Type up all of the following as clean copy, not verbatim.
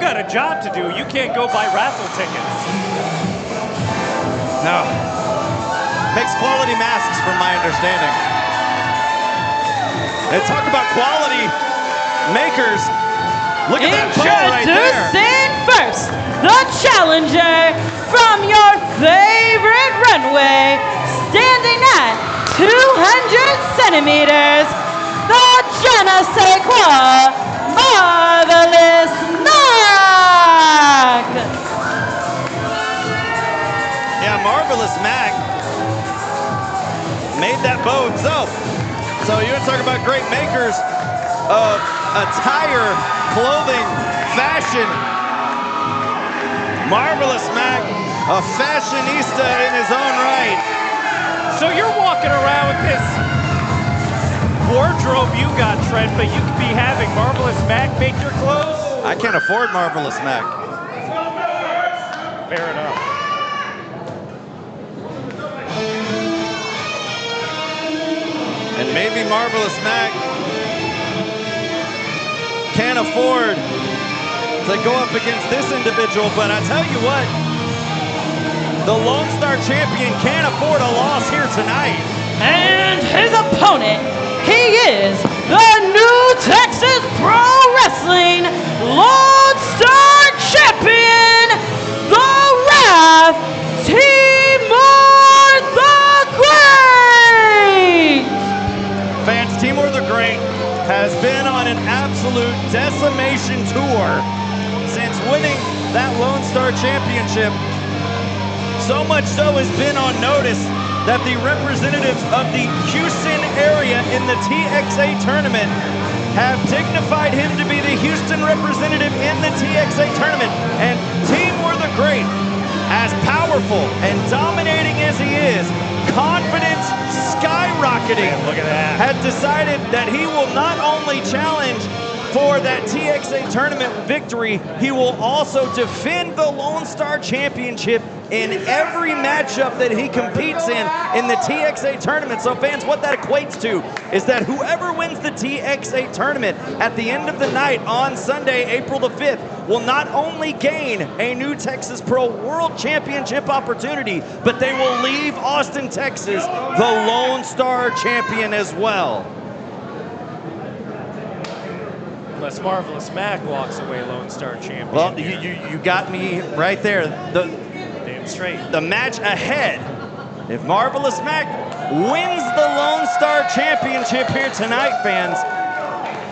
got a job to do. You can't go buy raffle tickets. No. Makes quality masks from my understanding. And talk about quality makers. Look at that pole right there. Introducing first, the challenger from your favorite runway, standing at 200 centimeters, the je ne sais quoi, Marvelous Mack. Yeah, Marvelous Mack made that bow himself. So you want to talk about great makers of attire, clothing, fashion. Marvelous Mack, a fashionista in his own right. So you're walking around with this wardrobe you got, Trent, but you could be having Marvelous Mack make your clothes? I can't afford Marvelous Mack. Fair enough. And maybe Marvelous Mack can't afford to go up against this individual, but I tell you what, the Lonestar champion can't afford a loss here tonight. And his opponent, he is the new Texas Pro Wrestling Lonestar champion, the Wrath, Timur the Great. Fans, Timur the Great has been on an absolute decimation tour since winning that Lonestar championship. So much so has been on notice that the representatives of the Houston area in the TXA tournament have dignified him to be the Houston representative in the TXA tournament. And Timur the Great, as powerful and dominating as he is, confidence skyrocketing, look at that, has decided that he will not only challenge for that TXA tournament victory, he will also defend the Lonestar championship in every matchup that he competes in the TXA tournament. So fans, what that equates to is that whoever wins the TXA tournament at the end of the night on Sunday, April the 5th, will not only gain a new Texas Pro World Championship opportunity, but they will leave Austin, Texas, the Lonestar champion as well. Unless Marvelous Mack walks away Lonestar champion. Well, you got me right there. Damn straight. The match ahead. If Marvelous Mack wins the Lonestar championship here tonight, fans,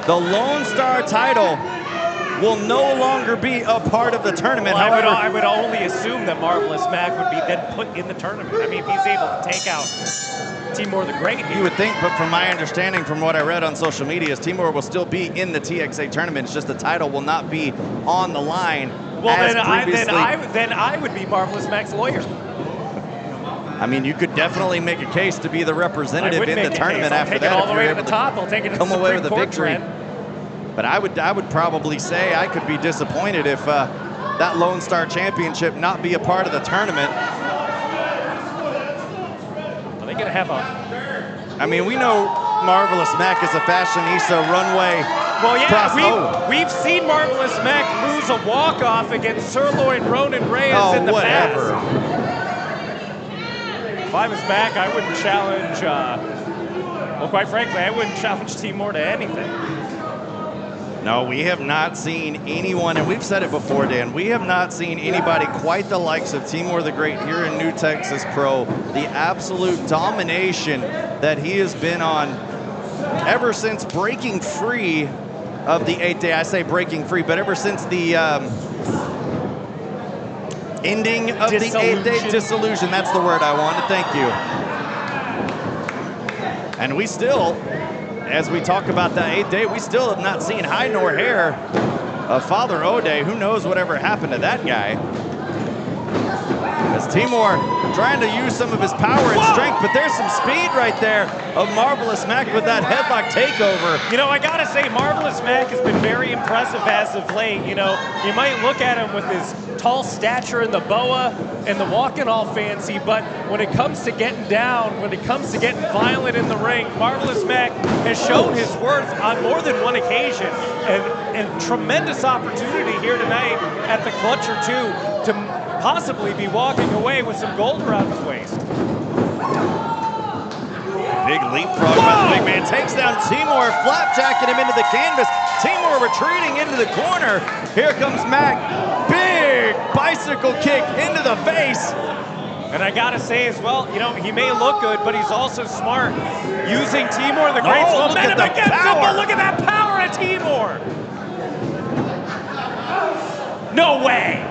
the Lonestar title will no longer be a part of the tournament. Well, However, I would only assume that Marvelous Mack would be then put in the tournament. I mean, if he's able to take out Timur the Great. You would think, but from my understanding, from what I read on social media, is Timur will still be in the TXA tournament. It's just the title will not be on the line. Well, then I would be Marvelous Mack's lawyer. I mean, you could definitely make a case to be the representative in the tournament after that. I'll take it all the way to the top. I'll take it to the Supreme Supreme Court, victory. But I would probably say I could be disappointed if that Lonestar championship not be a part of the tournament. Are they gonna have a? I mean, we know Marvelous Mack is a fashionista runway. Well, yeah, we've seen Marvelous Mack lose a walk-off against Sirloin Ronan Reyes in the past. If I was Mack, I wouldn't challenge. Well, quite frankly, I wouldn't challenge Timur to anything. No, we have not seen anyone, and we've said it before, Dan, we have not seen anybody quite the likes of Timur the Great here in New Texas Pro. The absolute domination that he has been on ever since breaking free of the 8th day. I say breaking free, but ever since the ending of the 8th day dissolution. That's the word I wanted. Thank you. And we still, as we talk about that 8th day, we still have not seen hide nor hair of Father O'Day. Who knows whatever happened to that guy? As Timur trying to use some of his power and strength, but there's some speed right there of Marvelous Mack with that headlock takeover. You know, I gotta say, Marvelous Mack has been very impressive as of late. You know, you might look at him with his tall stature and the boa and the walking all fancy, but when it comes to getting down, when it comes to getting violent in the ring, Marvelous Mack has shown his worth on more than one occasion, and tremendous opportunity here tonight at the Clutch or Two to possibly be walking away with some gold around his waist. Big leapfrog by the big man, takes down Timur, flapjacking him into the canvas. Timur retreating into the corner. Here comes Mack, big bicycle kick into the face. And I gotta say as well, you know, he may look good, but he's also smart, using Timur the Great's momentum against him. But look at that power of Timur! No way!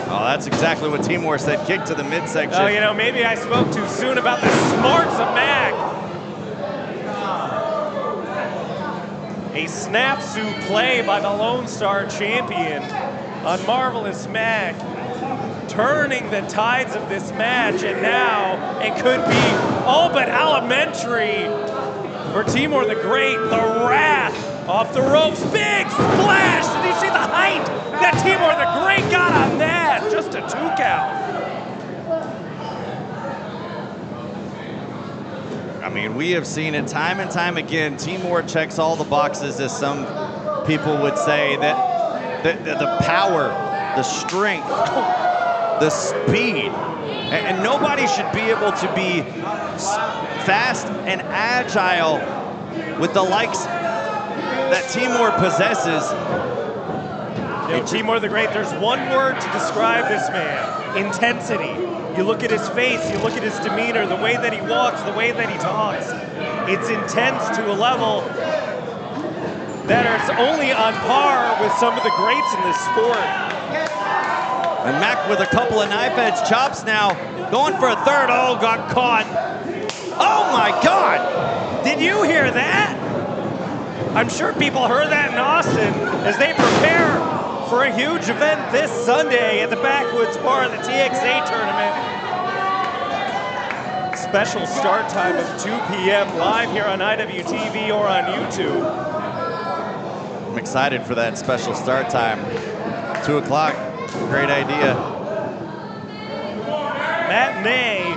Oh, that's exactly what Timur said, kick to the midsection. Oh, you know, maybe I spoke too soon about the smarts of Mack. A snap-suit play by the Lonestar champion on Marvelous Mack, turning the tides of this match, and now it could be all but elementary for Timur the Great. The wrath off the ropes, big splash! Did you see the height that Timur the Great got on that? Just a 2 count. I mean, we have seen it time and time again. Timur checks all the boxes, as some people would say, that the power, the strength, the speed, and nobody should be able to be fast and agile with the likes that Timur possesses. You know, Timur the Great, there's one word to describe this man: intensity. You look at his face, you look at his demeanor, the way that he walks, the way that he talks. It's intense to a level that is only on par with some of the greats in this sport. And Mack with a couple of knife edge chops now, going for a third. Oh, got caught. Oh my God! Did you hear that? I'm sure people heard that in Austin as they prepare for a huge event this Sunday at the Backwoods Bar of the TXA tournament. Special start time of 2 p.m. live here on IWTV or on YouTube. I'm excited for that special start time. 2 o'clock, great idea. Matinee,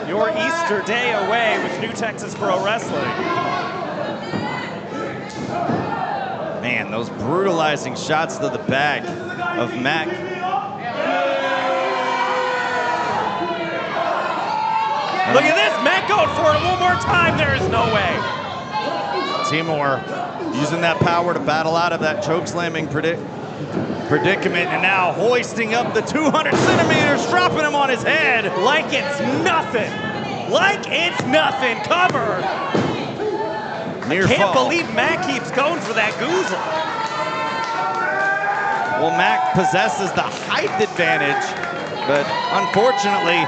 your Easter day away with New Texas Pro Wrestling. Man, those brutalizing shots to the back of Mack. Look at this, Mack going for it one more time. There is no way. Timur using that power to battle out of that choke slamming predicament, and now hoisting up the 200 centimeters, dropping him on his head. Like it's nothing. Like it's nothing. Cover. Near Can't fall. believe Mack keeps going for that goozle. Well, Mack possesses the height advantage, but unfortunately,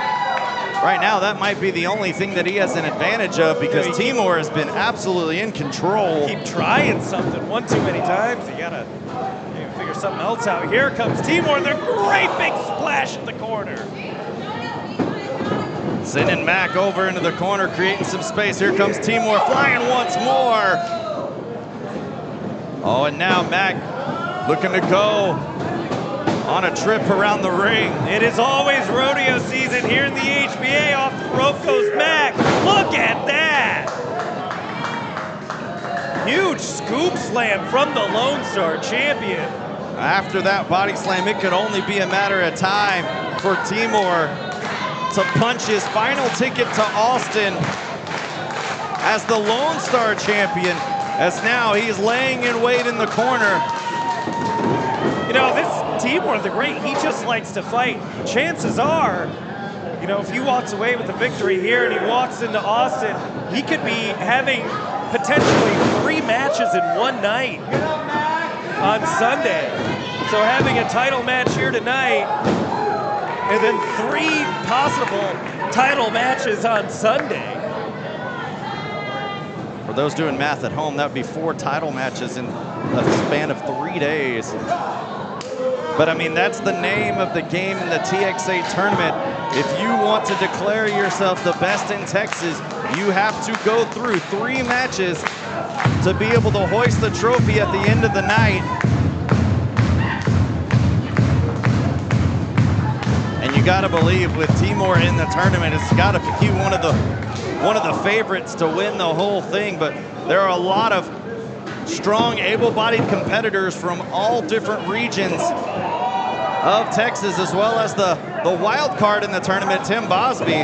right now that might be the only thing that he has an advantage of, because Timur has been absolutely in control. Keep trying something one too many times. You gotta maybe figure something else out. Here comes Timur, the great big splash in the corner. Sending Mack over into the corner, creating some space. Here comes Timur, flying once more. Oh, and now Mack looking to go on a trip around the ring. It is always rodeo season here in the HBA. Off the rope goes Mack. Look at that. Huge scoop slam from the Lonestar champion. After that body slam, it could only be a matter of time for Timur to punch his final ticket to Austin as the Lonestar champion, as now he's laying in wait in the corner. You know, this Timur the Great, he just likes to fight. Chances are, you know, if he walks away with the victory here and he walks into Austin, he could be having potentially 3 matches in one night on Sunday. So having a title match here tonight, and then 3 possible title matches on Sunday. For those doing math at home, that would be 4 title matches in a span of 3 days. But I mean, that's the name of the game in the TXA tournament. If you want to declare yourself the best in Texas, you have to go through 3 matches to be able to hoist the trophy at the end of the night. And you gotta believe with Timur in the tournament, it's gotta be one of the favorites to win the whole thing. But there are a lot of strong, able-bodied competitors from all different regions of Texas, as well as the wild card in the tournament, Tim Bosby.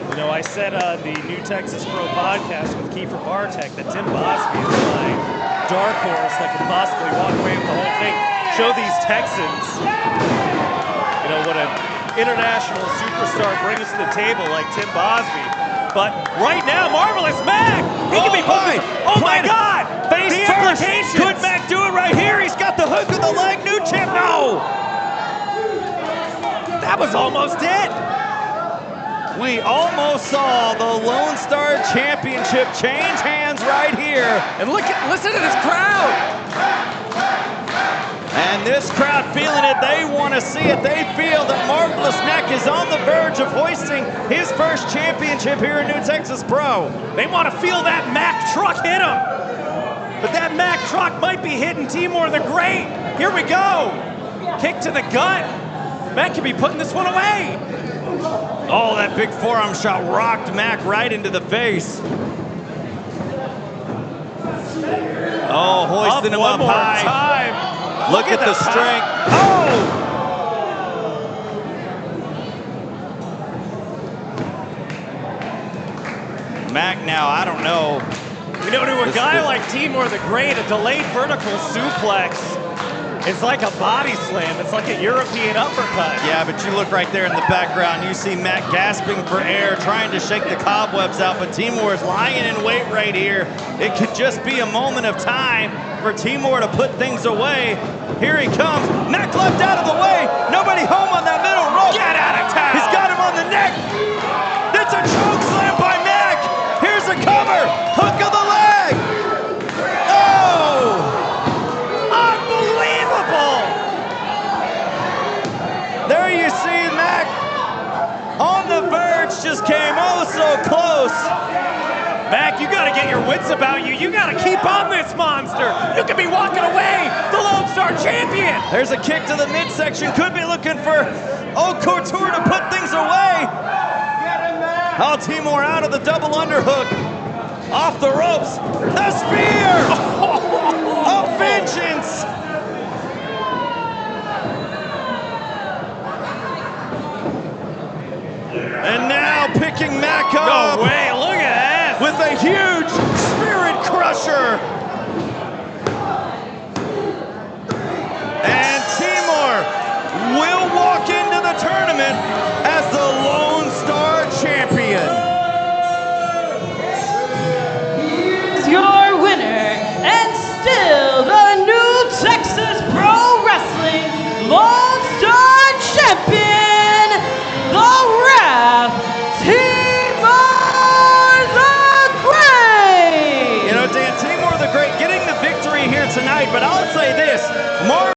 You know, I said on the New Texas Pro podcast with Kiefer Bartek that Tim Bosby is my dark horse that could possibly walk away with the whole thing. Show these Texans, you know, what an international superstar brings to the table like Tim Bosby. But right now, Marvelous Mack, he can be put. Oh my God! Face the first. implications. Could Mack do it right here? He's got the hook of the leg. New champ. No! That was almost it. We almost saw the Lonestar Championship change hands right here. And listen to this crowd. And this crowd feeling it, they want to see it. They feel that Marvelous Mack is on the verge of hoisting his first championship here in New Texas Pro. They want to feel that Mack truck hit him. But that Mack truck might be hitting Timur the Great. Here we go. Kick to the gut. Mack could be putting this one away. Oh, that big forearm shot rocked Mack right into the face. Oh, hoisting him up high. Time. Look at the strength. Oh! Mack now, I don't know. You know, to a guy like Timur the Great, a delayed vertical suplex is like a body slam. It's like a European uppercut. Yeah, but you look right there in the background, you see Mack gasping for air, trying to shake the cobwebs out, but Timur is lying in wait right here. It could just be a moment of time for Timur to put things away. Here he comes. Mack left out of the way. Nobody home on that middle rope. Get out of town. He's got him on the neck. It's a choke slam by Mack. Here's the cover. Hook of the leg. Oh! Unbelievable! There you see Mack on the verge, just came oh so close. Mack, you gotta get your wits about you. You gotta keep on this monster. You could be walking away the Lonestar champion. There's a kick to the midsection. Could be looking for Couture to put things away. Oh, Timur out of the double underhook. Off the ropes. The spear of vengeance. And now picking Mack up. No way, look at that. With a huge spirit crusher. And Timur will walk into the tournament as the Lonestar champion. He's your winner and still the New Texas Pro Wrestling Lonestar champion, the Ref, Timur the Great. You know, Dan, Timur the Great getting the victory here tonight, but I'll say this,